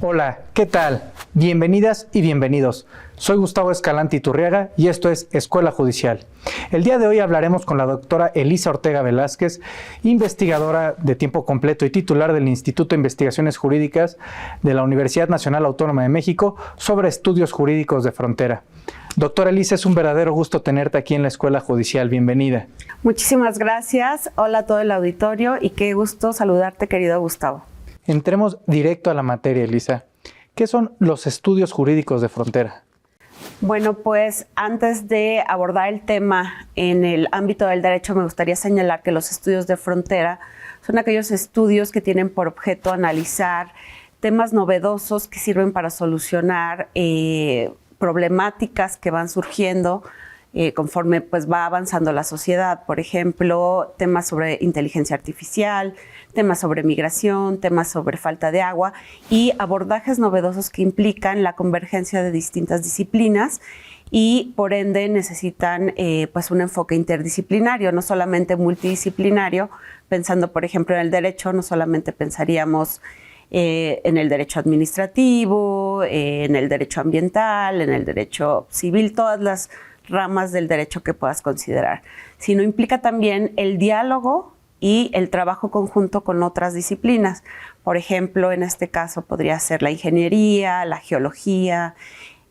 Hola, ¿qué tal? Bienvenidas y bienvenidos. Soy Gustavo Escalante Iturriaga y esto es Escuela Judicial. El día de hoy hablaremos con la doctora Elisa Ortega Velázquez, investigadora de tiempo completo y titular del Instituto de Investigaciones Jurídicas de la Universidad Nacional Autónoma de México, sobre estudios jurídicos de frontera. Doctora Elisa, es un verdadero gusto tenerte aquí en la Escuela Judicial. Bienvenida. Muchísimas gracias. Hola a todo el auditorio y qué gusto saludarte, querido Gustavo. Entremos directo a la materia, Elisa. ¿Qué son los estudios jurídicos de frontera? Bueno, pues antes de abordar el tema en el ámbito del derecho, me gustaría señalar que los estudios de frontera son aquellos estudios que tienen por objeto analizar temas novedosos que sirven para solucionar problemáticas que van surgiendo conforme pues va avanzando la sociedad. Por ejemplo, temas sobre inteligencia artificial, temas sobre migración, temas sobre falta de agua y abordajes novedosos que implican la convergencia de distintas disciplinas y por ende necesitan pues un enfoque interdisciplinario, no solamente multidisciplinario. Pensando, por ejemplo, en el derecho, no solamente pensaríamos en el derecho administrativo, en el derecho ambiental, en el derecho civil, todas las ramas del derecho que puedas considerar, sino implica también el diálogo y el trabajo conjunto con otras disciplinas. Por ejemplo, en este caso podría ser la ingeniería, la geología,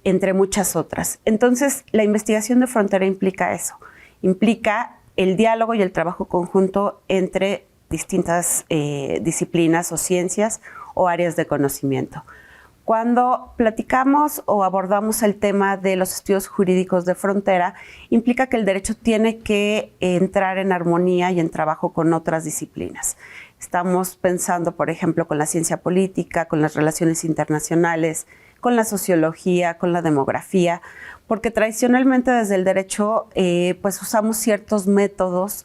entre muchas otras. Entonces, la investigación de frontera implica eso, implica el diálogo y el trabajo conjunto entre distintas disciplinas o ciencias o áreas de conocimiento. Cuando platicamos o abordamos el tema de los estudios jurídicos de frontera, implica que el derecho tiene que entrar en armonía y en trabajo con otras disciplinas. Estamos pensando, por ejemplo, con la ciencia política, con las relaciones internacionales, con la sociología, con la demografía, porque tradicionalmente desde el derecho pues usamos ciertos métodos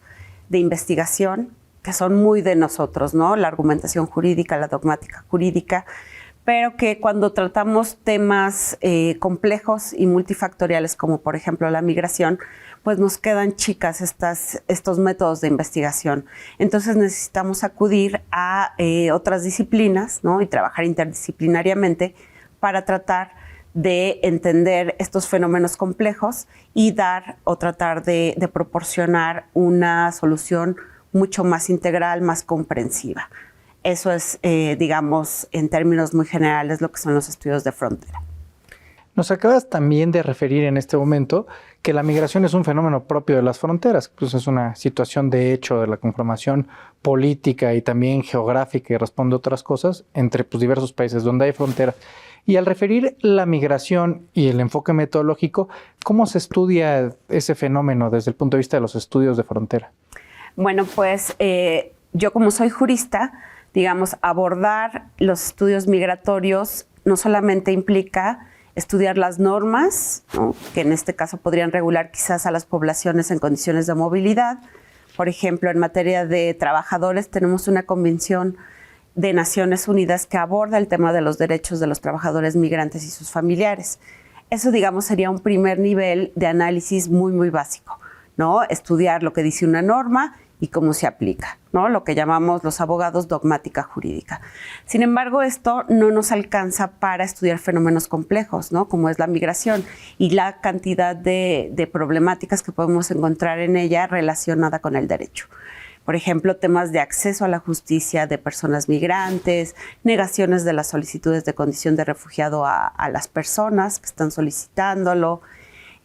de investigación que son muy de nosotros, ¿no? La argumentación jurídica, la dogmática jurídica, pero que cuando tratamos temas complejos y multifactoriales, como por ejemplo la migración, pues nos quedan chicas estos métodos de investigación. Entonces necesitamos acudir a otras disciplinas, ¿no? Y trabajar interdisciplinariamente para tratar de entender estos fenómenos complejos y dar o tratar de proporcionar una solución mucho más integral, más comprensiva. Eso es, digamos, en términos muy generales, lo que son los estudios de frontera. Nos acabas también de referir en este momento que la migración es un fenómeno propio de las fronteras, pues es una situación de hecho de la conformación política y también geográfica y responde a otras cosas entre pues, diversos países donde hay fronteras. Y al referir la migración y el enfoque metodológico, ¿cómo se estudia ese fenómeno desde el punto de vista de los estudios de frontera? Bueno, pues yo como soy jurista, digamos, abordar los estudios migratorios no solamente implica estudiar las normas, ¿no? Que en este caso podrían regular quizás a las poblaciones en condiciones de movilidad. Por ejemplo, en materia de trabajadores tenemos una convención de Naciones Unidas que aborda el tema de los derechos de los trabajadores migrantes y sus familiares. Eso, digamos, sería un primer nivel de análisis muy, muy básico, ¿no? Estudiar lo que dice una norma y cómo se aplica, ¿no? Lo que llamamos los abogados dogmática jurídica. Sin embargo, esto no nos alcanza para estudiar fenómenos complejos, ¿no? Como es la migración y la cantidad de problemáticas que podemos encontrar en ella relacionada con el derecho. Por ejemplo, temas de acceso a la justicia de personas migrantes, negaciones de las solicitudes de condición de refugiado a las personas que están solicitándolo,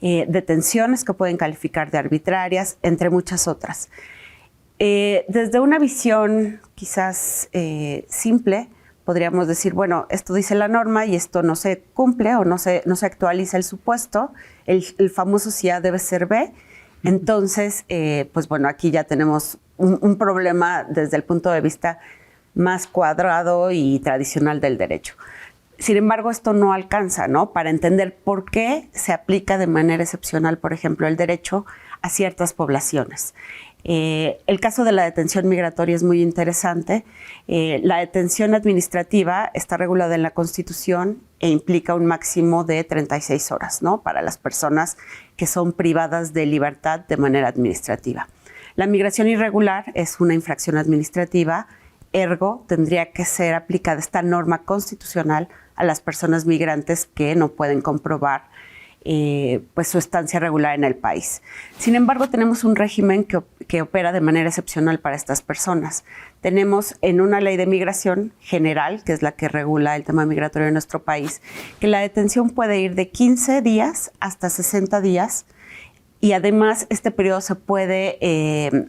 detenciones que pueden calificar de arbitrarias, entre muchas otras. Desde una visión quizás simple, podríamos decir, bueno, esto dice la norma y esto no se cumple o no se actualiza el supuesto, el famoso si A debe ser B. Entonces, pues bueno, aquí ya tenemos un problema desde el punto de vista más cuadrado y tradicional del derecho. Sin embargo, esto no alcanza, ¿no? Para entender por qué se aplica de manera excepcional, por ejemplo, el derecho a ciertas poblaciones. El caso de la detención migratoria es muy interesante. La detención administrativa está regulada en la Constitución e implica un máximo de 36 horas, ¿no? Para las personas que son privadas de libertad de manera administrativa. La migración irregular es una infracción administrativa, ergo tendría que ser aplicada esta norma constitucional a las personas migrantes que no pueden comprobar pues su estancia regular en el país. Sin embargo, tenemos un régimen que opera de manera excepcional para estas personas. Tenemos en una ley de migración general, que es la que regula el tema migratorio en nuestro país, que la detención puede ir de 15 días hasta 60 días y además este periodo se puede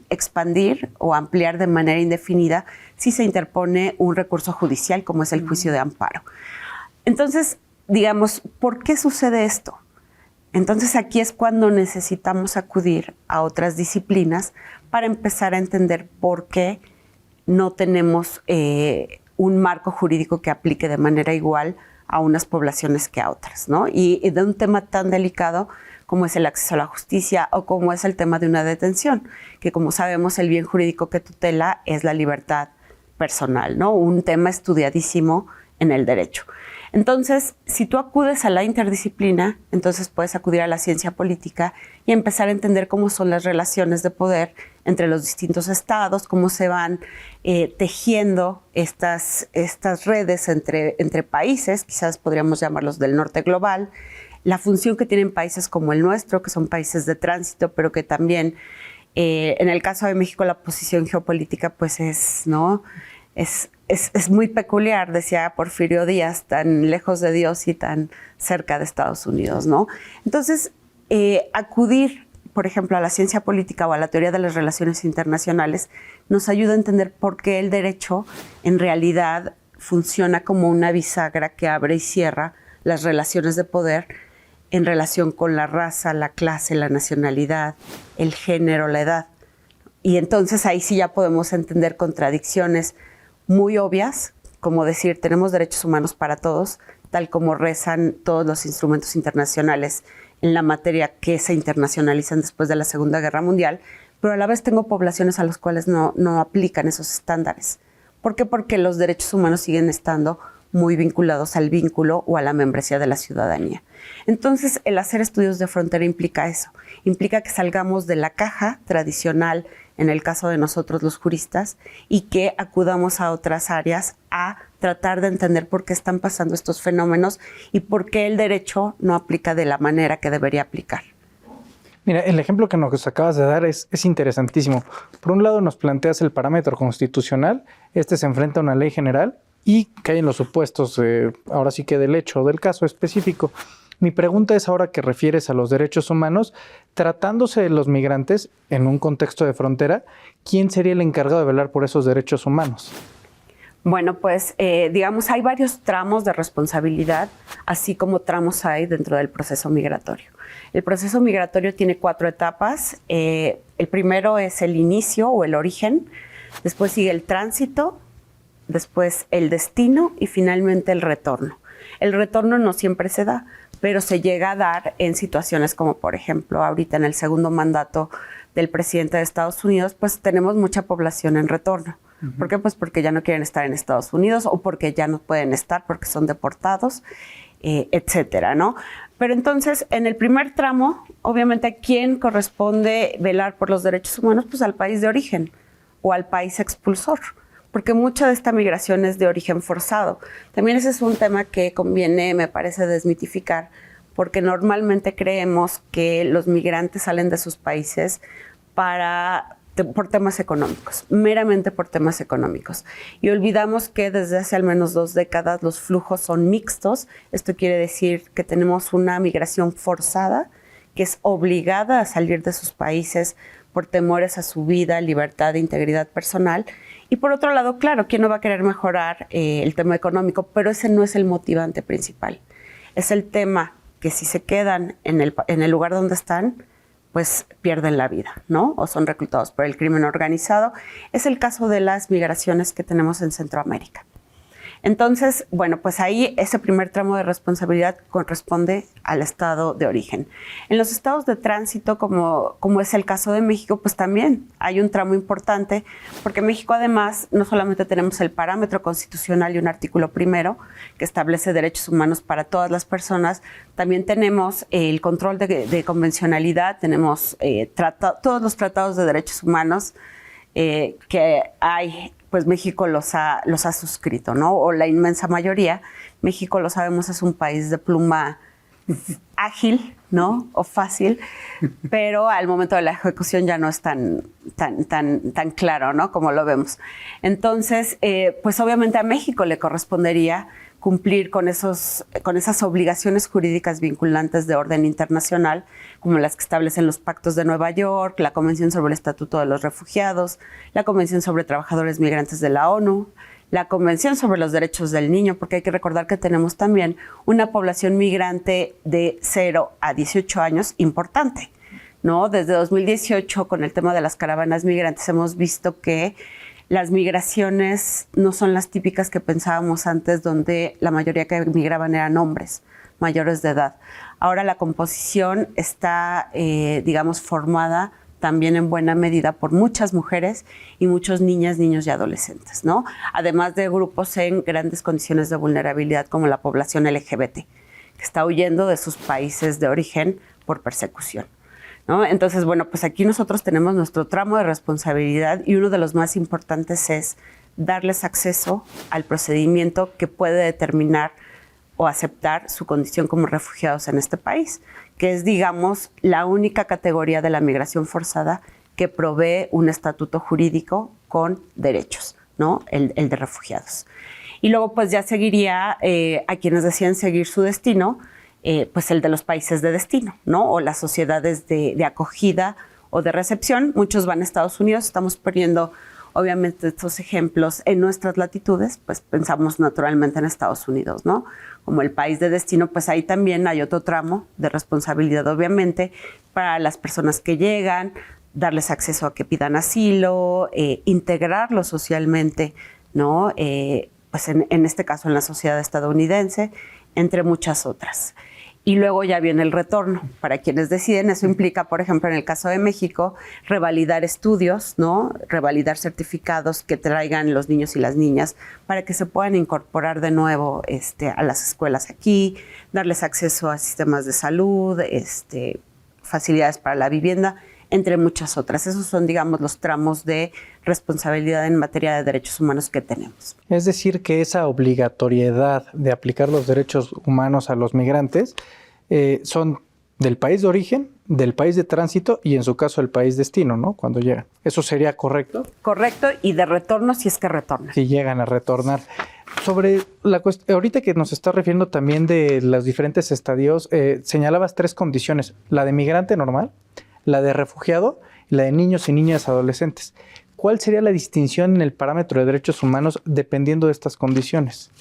expandir o ampliar de manera indefinida si se interpone un recurso judicial como es el juicio de amparo. Entonces, digamos, ¿por qué sucede esto? Entonces aquí es cuando necesitamos acudir a otras disciplinas para empezar a entender por qué no tenemos un marco jurídico que aplique de manera igual a unas poblaciones que a otras, ¿no? Y de un tema tan delicado como es el acceso a la justicia o como es el tema de una detención, que como sabemos el bien jurídico que tutela es la libertad personal, ¿no? Un tema estudiadísimo en el derecho. Entonces, si tú acudes a la interdisciplina, entonces puedes acudir a la ciencia política y empezar a entender cómo son las relaciones de poder entre los distintos estados, cómo se van tejiendo estas redes entre países, quizás podríamos llamarlos del norte global, la función que tienen países como el nuestro, que son países de tránsito, pero que también, en el caso de México, la posición geopolítica pues es, ¿no? Es muy peculiar, decía Porfirio Díaz, tan lejos de Dios y tan cerca de Estados Unidos, ¿no? Entonces, acudir, por ejemplo, a la ciencia política o a la teoría de las relaciones internacionales nos ayuda a entender por qué el derecho en realidad funciona como una bisagra que abre y cierra las relaciones de poder en relación con la raza, la clase, la nacionalidad, el género, la edad. Y entonces ahí sí ya podemos entender contradicciones muy obvias, como decir, tenemos derechos humanos para todos, tal como rezan todos los instrumentos internacionales en la materia que se internacionalizan después de la Segunda Guerra Mundial, pero a la vez tengo poblaciones a las cuales no aplican esos estándares. ¿Por qué? Porque los derechos humanos siguen estando muy vinculados al vínculo o a la membresía de la ciudadanía. Entonces, el hacer estudios de frontera implica eso, implica que salgamos de la caja tradicional, en el caso de nosotros los juristas, y que acudamos a otras áreas a tratar de entender por qué están pasando estos fenómenos y por qué el derecho no aplica de la manera que debería aplicar. Mira, el ejemplo que nos acabas de dar es interesantísimo. Por un lado nos planteas el parámetro constitucional, este se enfrenta a una ley general y cae en los supuestos, ahora sí que del hecho o del caso específico. Mi pregunta es, ahora que refieres a los derechos humanos, tratándose de los migrantes en un contexto de frontera, ¿quién sería el encargado de velar por esos derechos humanos? Bueno, pues digamos, hay varios tramos de responsabilidad, así como tramos hay dentro del proceso migratorio. El proceso migratorio tiene 4 etapas. El primero es el inicio o el origen, después sigue el tránsito, después el destino y finalmente el retorno. El retorno no siempre se da, pero se llega a dar en situaciones como, por ejemplo, ahorita en el segundo mandato del presidente de Estados Unidos, pues tenemos mucha población en retorno. Uh-huh. ¿Por qué? Pues porque ya no quieren estar en Estados Unidos o porque ya no pueden estar porque son deportados, etcétera, ¿no? Pero entonces, en el primer tramo, obviamente, ¿a quién corresponde velar por los derechos humanos? Pues al país de origen o al país expulsor, porque mucha de esta migración es de origen forzado. También ese es un tema que conviene, me parece, desmitificar, porque normalmente creemos que los migrantes salen de sus países por temas económicos, meramente por temas económicos. Y olvidamos que desde hace al menos 2 décadas los flujos son mixtos. Esto quiere decir que tenemos una migración forzada, que es obligada a salir de sus países por temores a su vida, libertad e integridad personal. Y por otro lado, claro, ¿quién no va a querer mejorar el tema económico? Pero ese no es el motivante principal. Es el tema que si se quedan en el lugar donde están, pues pierden la vida, ¿no? O son reclutados por el crimen organizado. Es el caso de las migraciones que tenemos en Centroamérica. Entonces, bueno, pues ahí ese primer tramo de responsabilidad corresponde al estado de origen. En los estados de tránsito, como es el caso de México, pues también hay un tramo importante, porque México además no solamente tenemos el parámetro constitucional y un artículo primero que establece derechos humanos para todas las personas, también tenemos el control de convencionalidad, tenemos todos los tratados de derechos humanos que hay pues México los ha suscrito, ¿no? O la inmensa mayoría. México, lo sabemos, es un país de pluma ágil, ¿no? O fácil, pero al momento de la ejecución ya no es tan claro, ¿no? Como lo vemos. Entonces, pues obviamente a México le correspondería cumplir con esas obligaciones jurídicas vinculantes de orden internacional, como las que establecen los pactos de Nueva York, la Convención sobre el Estatuto de los Refugiados, la Convención sobre Trabajadores Migrantes de la ONU, la Convención sobre los Derechos del Niño, porque hay que recordar que tenemos también una población migrante de 0 a 18 años importante, ¿no? Desde 2018, con el tema de las caravanas migrantes, hemos visto que las migraciones no son las típicas que pensábamos antes, donde la mayoría que migraban eran hombres mayores de edad. Ahora la composición está, digamos, formada también en buena medida por muchas mujeres y muchos niñas, niños y adolescentes, ¿no? Además de grupos en grandes condiciones de vulnerabilidad como la población LGBT, que está huyendo de sus países de origen por persecución, ¿no? Entonces, bueno, pues aquí nosotros tenemos nuestro tramo de responsabilidad y uno de los más importantes es darles acceso al procedimiento que puede determinar o aceptar su condición como refugiados en este país, que es, digamos, la única categoría de la migración forzada que provee un estatuto jurídico con derechos, ¿no? El de refugiados. Y luego, pues ya seguiría a quienes decían seguir su destino, pues el de los países de destino, ¿no? O las sociedades de acogida o de recepción. Muchos van a Estados Unidos, estamos poniendo obviamente estos ejemplos en nuestras latitudes, pues pensamos naturalmente en Estados Unidos, ¿no? Como el país de destino, pues ahí también hay otro tramo de responsabilidad, obviamente, para las personas que llegan, darles acceso a que pidan asilo, integrarlos socialmente, ¿no? Pues en este caso en la sociedad estadounidense, entre muchas otras. Y luego ya viene el retorno para quienes deciden. Eso implica, por ejemplo, en el caso de México, revalidar estudios, ¿no? Revalidar certificados que traigan los niños y las niñas para que se puedan incorporar de nuevo a las escuelas aquí, darles acceso a sistemas de salud, facilidades para la vivienda, entre muchas otras. Esos son, digamos, los tramos de responsabilidad en materia de derechos humanos que tenemos. Es decir, que esa obligatoriedad de aplicar los derechos humanos a los migrantes son del país de origen, del país de tránsito y, en su caso, el país destino, ¿no? Cuando llegan. ¿Eso sería correcto? Correcto, y de retorno si es que retornan. Si llegan a retornar. Sobre la cuestión, ahorita que nos está refiriendo también de los diferentes estadios, señalabas 3 condiciones: la de migrante normal, la de refugiado y la de niños y niñas adolescentes. ¿Cuál sería la distinción en el parámetro de derechos humanos dependiendo de estas condiciones?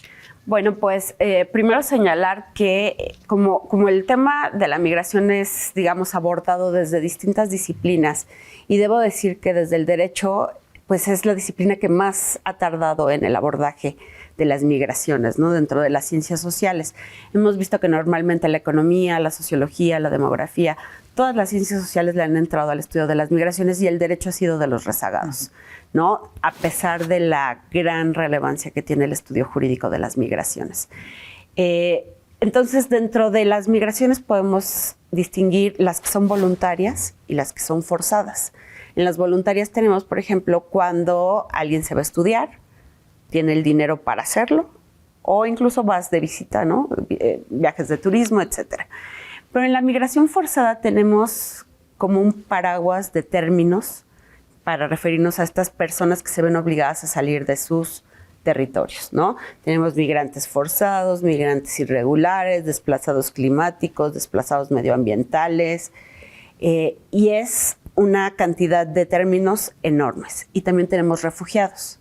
Bueno, pues primero señalar que como el tema de la migración es, digamos, abordado desde distintas disciplinas, y debo decir que desde el derecho, pues es la disciplina que más ha tardado en el abordaje de las migraciones, ¿no? Dentro de las ciencias sociales. Hemos visto que normalmente la economía, la sociología, la demografía, todas las ciencias sociales le han entrado al estudio de las migraciones y el derecho ha sido de los rezagados, ¿no? A pesar de la gran relevancia que tiene el estudio jurídico de las migraciones. Entonces, dentro de las migraciones podemos distinguir las que son voluntarias y las que son forzadas. En las voluntarias tenemos, por ejemplo, cuando alguien se va a estudiar, tiene el dinero para hacerlo, o incluso vas de visita, ¿no? Viajes de turismo, etcétera. Pero en la migración forzada tenemos como un paraguas de términos para referirnos a estas personas que se ven obligadas a salir de sus territorios, ¿no? Tenemos migrantes forzados, migrantes irregulares, desplazados climáticos, desplazados medioambientales, y es una cantidad de términos enormes. Y también tenemos refugiados.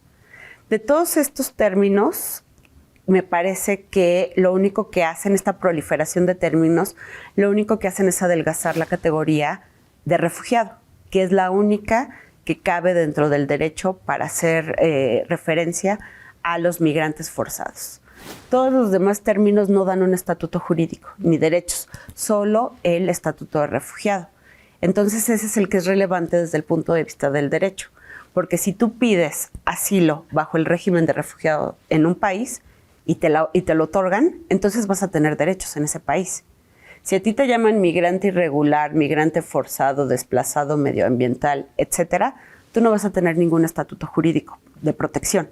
De todos estos términos, me parece que lo único que hacen, esta proliferación de términos, lo único que hacen es adelgazar la categoría de refugiado, que es la única que cabe dentro del derecho para hacer referencia a los migrantes forzados. Todos los demás términos no dan un estatuto jurídico ni derechos, solo el estatuto de refugiado. Entonces ese es el que es relevante desde el punto de vista del derecho, porque si tú pides asilo bajo el régimen de refugiado en un país y te lo otorgan, entonces vas a tener derechos en ese país. Si a ti te llaman migrante irregular, migrante forzado, desplazado medioambiental, etcétera, tú no vas a tener ningún estatuto jurídico de protección,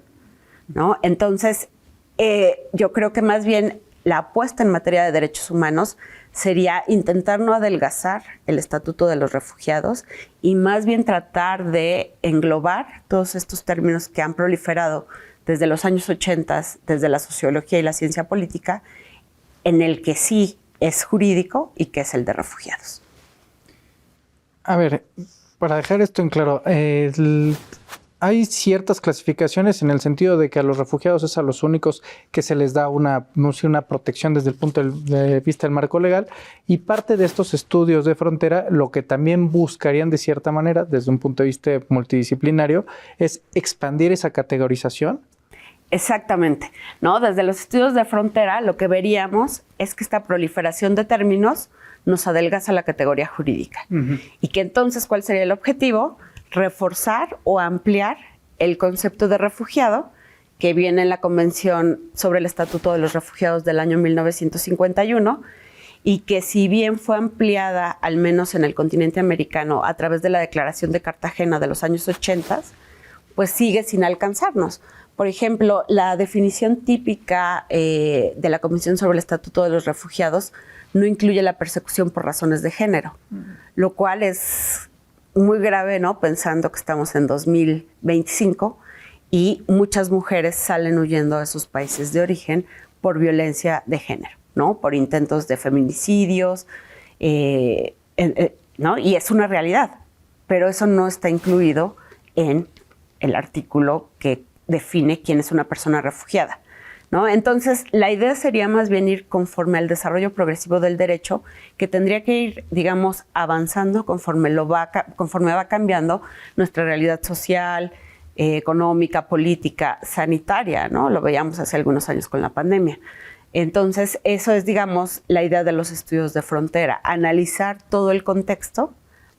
¿no? Entonces, yo creo que más bien la apuesta en materia de derechos humanos sería intentar no adelgazar el Estatuto de los Refugiados y más bien tratar de englobar todos estos términos que han proliferado desde los años 80, desde la sociología y la ciencia política, en el que sí es jurídico y que es el de refugiados. A ver, para dejar esto en claro, hay ciertas clasificaciones en el sentido de que a los refugiados es a los únicos que se les da una protección desde el punto de vista del marco legal, y parte de estos estudios de frontera lo que también buscarían de cierta manera, desde un punto de vista multidisciplinario, es expandir esa categorización. Exactamente, ¿no? Desde los estudios de frontera lo que veríamos es que esta proliferación de términos nos adelgaza la categoría jurídica. Y que entonces, ¿cuál sería el objetivo? Reforzar o ampliar el concepto de refugiado que viene en la Convención sobre el Estatuto de los Refugiados del año 1951 y que, si bien fue ampliada al menos en el continente americano a través de la Declaración de Cartagena de los años 80, pues sigue sin alcanzarnos. Por ejemplo, la definición típica de la Convención sobre el Estatuto de los Refugiados no incluye la persecución por razones de género, lo cual es muy grave, ¿no? Pensando que estamos en 2025 y muchas mujeres salen huyendo de sus países de origen por violencia de género, ¿no? Por intentos de feminicidios, ¿no? Y es una realidad, pero eso no está incluido en el artículo que define quién es una persona refugiada, ¿no? Entonces, la idea sería más bien ir conforme al desarrollo progresivo del derecho, que tendría que ir, digamos, avanzando conforme va cambiando nuestra realidad social, económica, política, sanitaria, ¿no? Lo veíamos hace algunos años con la pandemia. Entonces, eso es, digamos, la idea de los estudios de frontera, analizar todo el contexto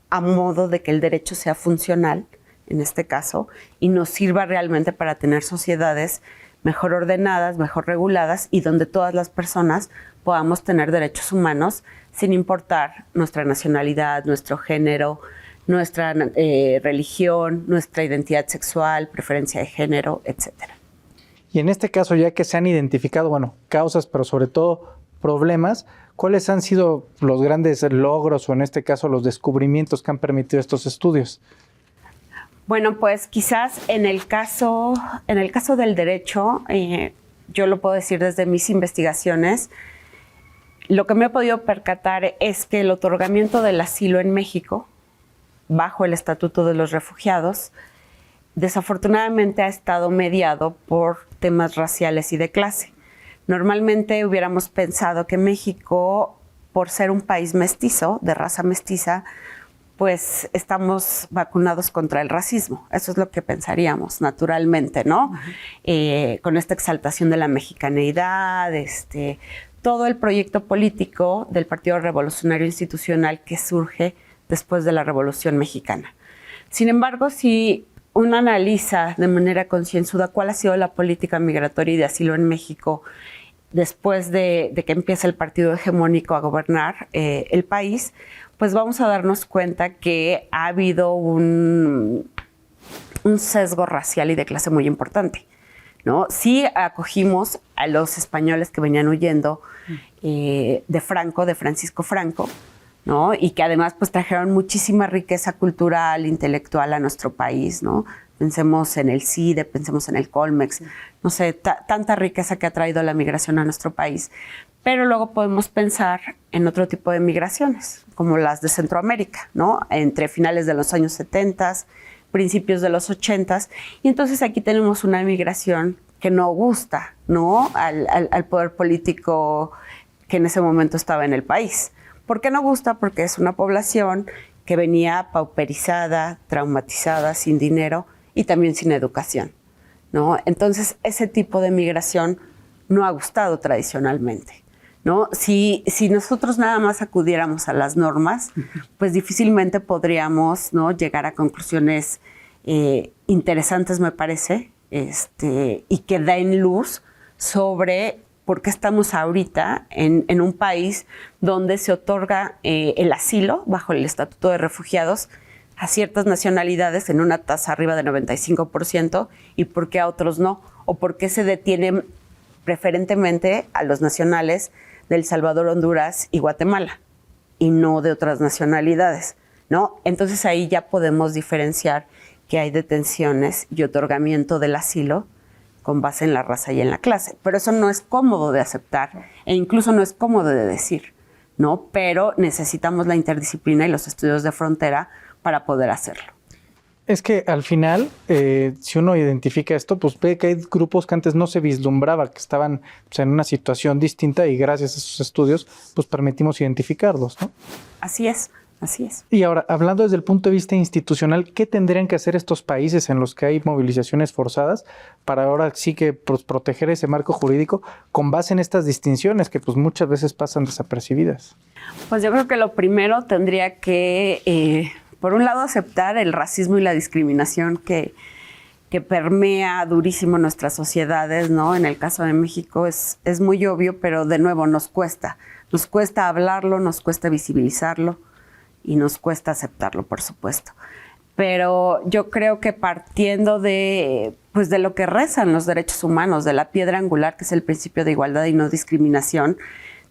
a modo de que el derecho sea funcional, en este caso, y nos sirva realmente para tener sociedades mejor ordenadas, mejor reguladas y donde todas las personas podamos tener derechos humanos sin importar nuestra nacionalidad, nuestro género, nuestra religión, nuestra identidad sexual, preferencia de género, etcétera. Y en este caso, ya que se han identificado, causas, pero sobre todo problemas, ¿cuáles han sido los grandes logros o en este caso los descubrimientos que han permitido estos estudios? Bueno, pues quizás en el caso del derecho, yo lo puedo decir desde mis investigaciones, lo que me he podido percatar es que el otorgamiento del asilo en México, bajo el Estatuto de los Refugiados, desafortunadamente ha estado mediado por temas raciales y de clase. Normalmente hubiéramos pensado que México, por ser un país mestizo, de raza mestiza, pues estamos vacunados contra el racismo. Eso es lo que pensaríamos naturalmente, ¿no? Con esta exaltación de la mexicaneidad, todo el proyecto político del Partido Revolucionario Institucional que surge después de la Revolución Mexicana. Sin embargo, si uno analiza de manera concienzuda cuál ha sido la política migratoria y de asilo en México después de que empieza el partido hegemónico a gobernar el país, pues vamos a darnos cuenta que ha habido un sesgo racial y de clase muy importante, ¿no? Sí acogimos a los españoles que venían huyendo de Francisco Franco, ¿no? Y que además pues trajeron muchísima riqueza cultural, intelectual a nuestro país, ¿no? Pensemos en el CIDE, pensemos en el Colmex, no sé, tanta riqueza que ha traído la migración a nuestro país. Pero luego podemos pensar en otro tipo de migraciones, como las de Centroamérica, ¿no? Entre finales de los años 70, principios de los 80, y entonces aquí tenemos una migración que no gusta, ¿no? Al poder político que en ese momento estaba en el país. ¿Por qué no gusta? Porque es una población que venía pauperizada, traumatizada, sin dinero y también sin educación, ¿no? Entonces, ese tipo de migración no ha gustado tradicionalmente, ¿no? Si nosotros nada más acudiéramos a las normas, pues difícilmente podríamos, ¿no?, llegar a conclusiones interesantes, me parece, y que den luz sobre por qué estamos ahorita en un país donde se otorga el asilo bajo el Estatuto de Refugiados a ciertas nacionalidades en una tasa arriba de 95% y por qué a otros no? ¿O por qué se detiene preferentemente a los nacionales de El Salvador, Honduras y Guatemala y no de otras nacionalidades, ¿no? Entonces ahí ya podemos diferenciar que hay detenciones y otorgamiento del asilo con base en la raza y en la clase. Pero eso no es cómodo de aceptar e incluso no es cómodo de decir, ¿no? Pero necesitamos la interdisciplina y los estudios de frontera para poder hacerlo. Es que al final, si uno identifica esto, pues ve que hay grupos que antes no se vislumbraba, que estaban pues, en una situación distinta y gracias a esos estudios, pues permitimos identificarlos, ¿no? Así es. Así es. Y ahora, hablando desde el punto de vista institucional, ¿qué tendrían que hacer estos países en los que hay movilizaciones forzadas para ahora sí que pues, proteger ese marco jurídico con base en estas distinciones que pues muchas veces pasan desapercibidas? Pues yo creo que lo primero tendría que, por un lado, aceptar el racismo y la discriminación que permea durísimo nuestras sociedades, ¿no? En el caso de México es muy obvio, pero de nuevo nos cuesta hablarlo, nos cuesta visibilizarlo. Y nos cuesta aceptarlo, por supuesto. Pero yo creo que partiendo de lo que rezan los derechos humanos, de la piedra angular, que es el principio de igualdad y no discriminación,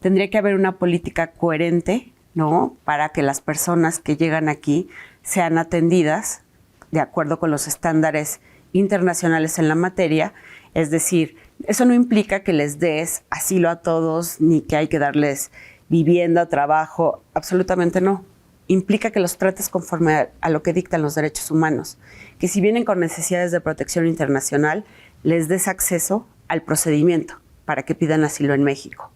tendría que haber una política coherente, ¿no? Para que las personas que llegan aquí sean atendidas de acuerdo con los estándares internacionales en la materia. Es decir, eso no implica que les des asilo a todos, ni que hay que darles vivienda, trabajo, absolutamente no. Implica que los trates conforme a lo que dictan los derechos humanos, que si vienen con necesidades de protección internacional, les des acceso al procedimiento para que pidan asilo en México,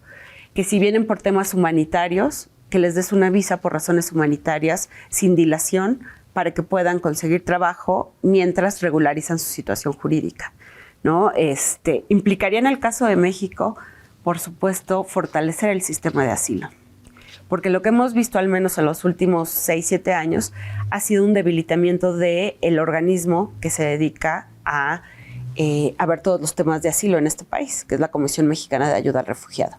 que si vienen por temas humanitarios, que les des una visa por razones humanitarias sin dilación para que puedan conseguir trabajo mientras regularizan su situación jurídica, ¿no? Implicaría en el caso de México, por supuesto, fortalecer el sistema de asilo. Porque lo que hemos visto, al menos en los últimos 6, 7 años, ha sido un debilitamiento del organismo que se dedica a ver todos los temas de asilo en este país, que es la Comisión Mexicana de Ayuda al Refugiado.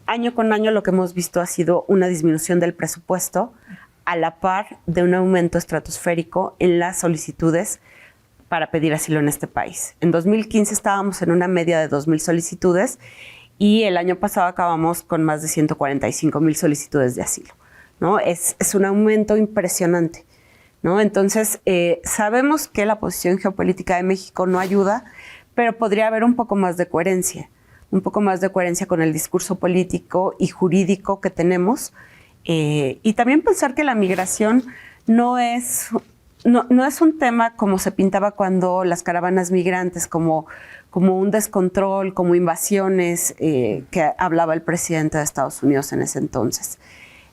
Año con año lo que hemos visto ha sido una disminución del presupuesto a la par de un aumento estratosférico en las solicitudes para pedir asilo en este país. En 2015 estábamos en una media de 2,000 solicitudes y el año pasado acabamos con más de 145,000 solicitudes de asilo, ¿no? Es un aumento impresionante, ¿no? Entonces, sabemos que la posición geopolítica de México no ayuda, pero podría haber un poco más de coherencia con el discurso político y jurídico que tenemos, y también pensar que la migración no es un tema como se pintaba cuando las caravanas migrantes, como un descontrol, como invasiones que hablaba el presidente de Estados Unidos en ese entonces.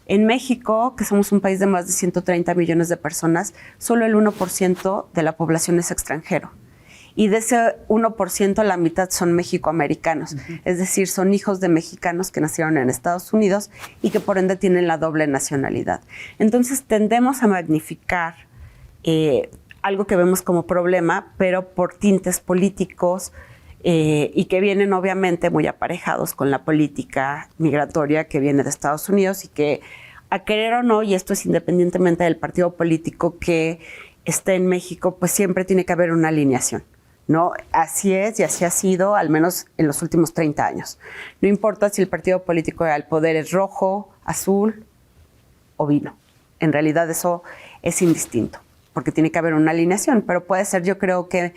En México, que somos un país de más de 130 millones de personas, solo el 1% de la población es extranjero. Y de ese 1%, la mitad son mexicoamericanos. Es decir, son hijos de mexicanos que nacieron en Estados Unidos y que por ende tienen la doble nacionalidad. Entonces tendemos a magnificar algo que vemos como problema, pero por tintes políticos y que vienen obviamente muy aparejados con la política migratoria que viene de Estados Unidos y que, a querer o no, y esto es independientemente del partido político que esté en México, pues siempre tiene que haber una alineación, ¿no? Así es y así ha sido, al menos en los últimos 30 años. No importa si el partido político al poder es rojo, azul o vino. En realidad eso es indistinto, porque tiene que haber una alineación, pero puede ser, yo creo que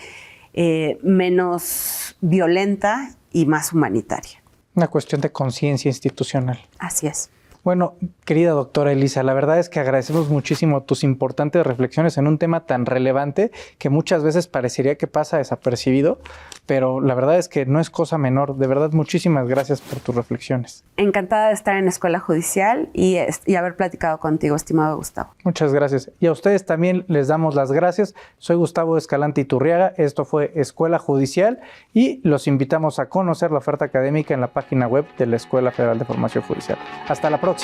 menos violenta y más humanitaria. Una cuestión de conciencia institucional. Así es. Bueno, querida doctora Elisa, la verdad es que agradecemos muchísimo tus importantes reflexiones en un tema tan relevante que muchas veces parecería que pasa desapercibido, pero la verdad es que no es cosa menor. De verdad, muchísimas gracias por tus reflexiones. Encantada de estar en la Escuela Judicial y haber platicado contigo, estimado Gustavo. Muchas gracias. Y a ustedes también les damos las gracias. Soy Gustavo Escalante Iturriaga. Esto fue Escuela Judicial y los invitamos a conocer la oferta académica en la página web de la Escuela Federal de Formación Judicial. Hasta la próxima.